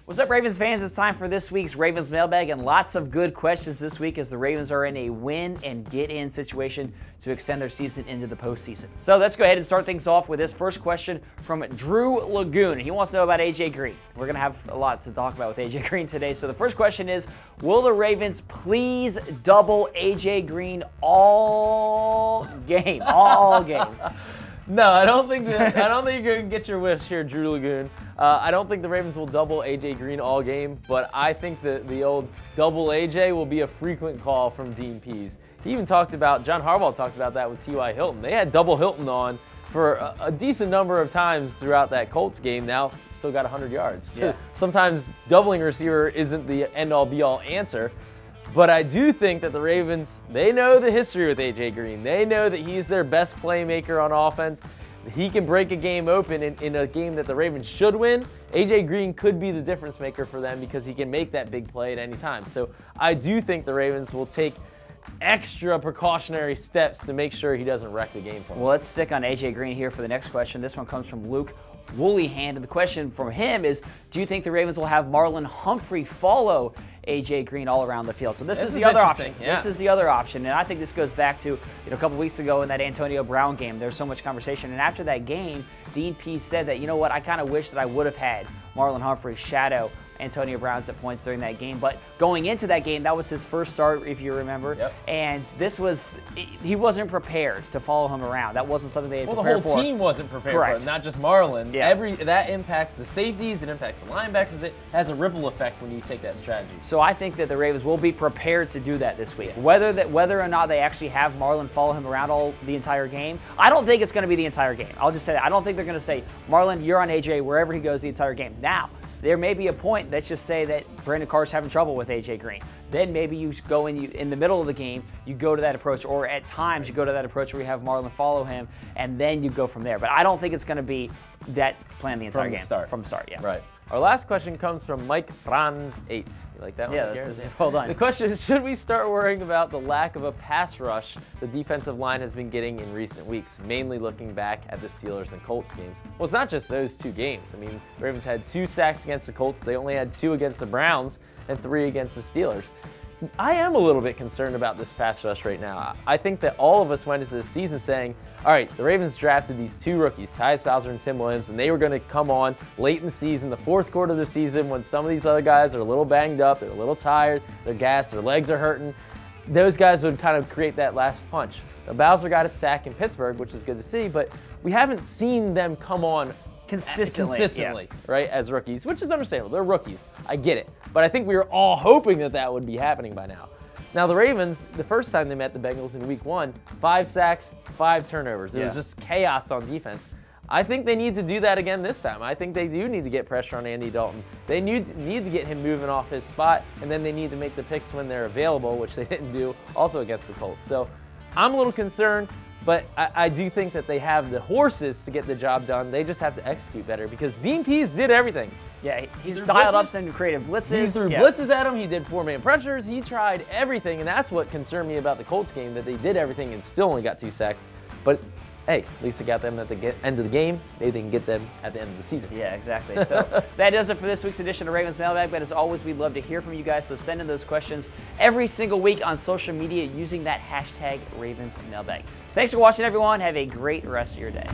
What's up, Ravens fans? It's time for this week's Ravens Mailbag, and lots of good questions this week as the Ravens are in a win-and-get-in situation to extend their season into the postseason. So let's go ahead and start things off with this first question from Drew Lagoon. He wants to know about A.J. Green. We're going to have a lot to talk about with A.J. Green today. So the first question is, will the Ravens please double A.J. Green all game? All game. No, I don't think you're going to get your wish here, Drew Lagoon. I don't think the Ravens will double A.J. Green all game, but I think that the old double A.J. will be a frequent call from Dean Pease. He even talked about, John Harbaugh talked about that with T.Y. Hilton. They had double Hilton on for a decent number of times throughout that Colts game. Now, still got 100 yards. Yeah. Sometimes doubling a receiver isn't the end-all, be-all answer. But I do think that the Ravens, they know the history with A.J. Green. They know that he's their best playmaker on offense. He can break a game open in a game that the Ravens should win. A.J. Green could be the difference maker for them because he can make that big play at any time. So I do think the Ravens will take extra precautionary steps to make sure he doesn't wreck the game for them. Well, let's stick on A.J. Green here for the next question. This one comes from Luke Woollyhand, and the question from him is, do you think the Ravens will have Marlon Humphrey follow A.J. Green all around the field? So this is the other option. Yeah. This is the other option, and I think this goes back to a couple weeks ago in that Antonio Brown game. There's so much conversation, and after that game, Dean Pease said that, you know what, I kind of wish that I would have had Marlon Humphrey shadow Antonio Brown's at points during that game. But going into that game, that was his first start, if you remember. Yep. And he wasn't prepared to follow him around. That wasn't something they had prepared for. The whole team wasn't prepared Correct. for it, not just Marlon. Yeah. That impacts the safeties, it impacts the linebackers. It has a ripple effect when you take that strategy. So I think that the Ravens will be prepared to do that this week. Yeah. Whether or not they actually have Marlon follow him around the entire game, I don't think it's going to be the entire game. I'll just say that. I don't think they're going to say, Marlon, you're on AJ wherever he goes the entire game. Now, there may be a point, let's just say that Brandon Carr's having trouble with A.J. Green. Then maybe you go in the middle of the game, you go to that approach, or at times you go to that approach where you have Marlon follow him, and then you go from there. But I don't think it's going to be that plan the entire game. From the start, yeah. Right. Our last question comes from Mike Franz 8. You like that one? Yeah, that's well done. The question is, should we start worrying about the lack of a pass rush the defensive line has been getting in recent weeks, mainly looking back at the Steelers and Colts games? Well, it's not just those two games. I mean, the Ravens had 2 sacks against the Colts. They only had 2 against the Browns and 3 against the Steelers. I am a little bit concerned about this pass rush right now. I think that all of us went into the season saying, all right, the Ravens drafted these 2 rookies, Tyus Bowser and Tim Williams, and they were going to come on late in the season, the 4th quarter of the season, when some of these other guys are a little banged up, they're a little tired, they're gassed, their legs are hurting. Those guys would kind of create that last punch. The Bowser got a sack in Pittsburgh, which is good to see, but we haven't seen them come on consistently, yeah. Right, as rookies, which is understandable. They're rookies. I get it. But I think we were all hoping that that would be happening by now. Now, the Ravens, the first time they met the Bengals in week 1, 5 sacks, 5 turnovers. It was just chaos on defense. I think they need to do that again this time. I think they do need to get pressure on Andy Dalton. They need to get him moving off his spot, and then they need to make the picks when they're available, which they didn't do also against the Colts. So I'm a little concerned. But I do think that they have the horses to get the job done. They just have to execute better because Dean Pease did everything. Yeah, he's dialed up some creative blitzes. He threw blitzes at him. He did 4-man pressures. He tried everything, and that's what concerned me about the Colts game, that they did everything and still only got 2 sacks. But hey, at least they got them at the end of the game. Maybe they can get them at the end of the season. Yeah, exactly. So that does it for this week's edition of Ravens Mailbag. But as always, we'd love to hear from you guys. So send in those questions every single week on social media using that hashtag Ravens Mailbag. Thanks for watching, everyone. Have a great rest of your day.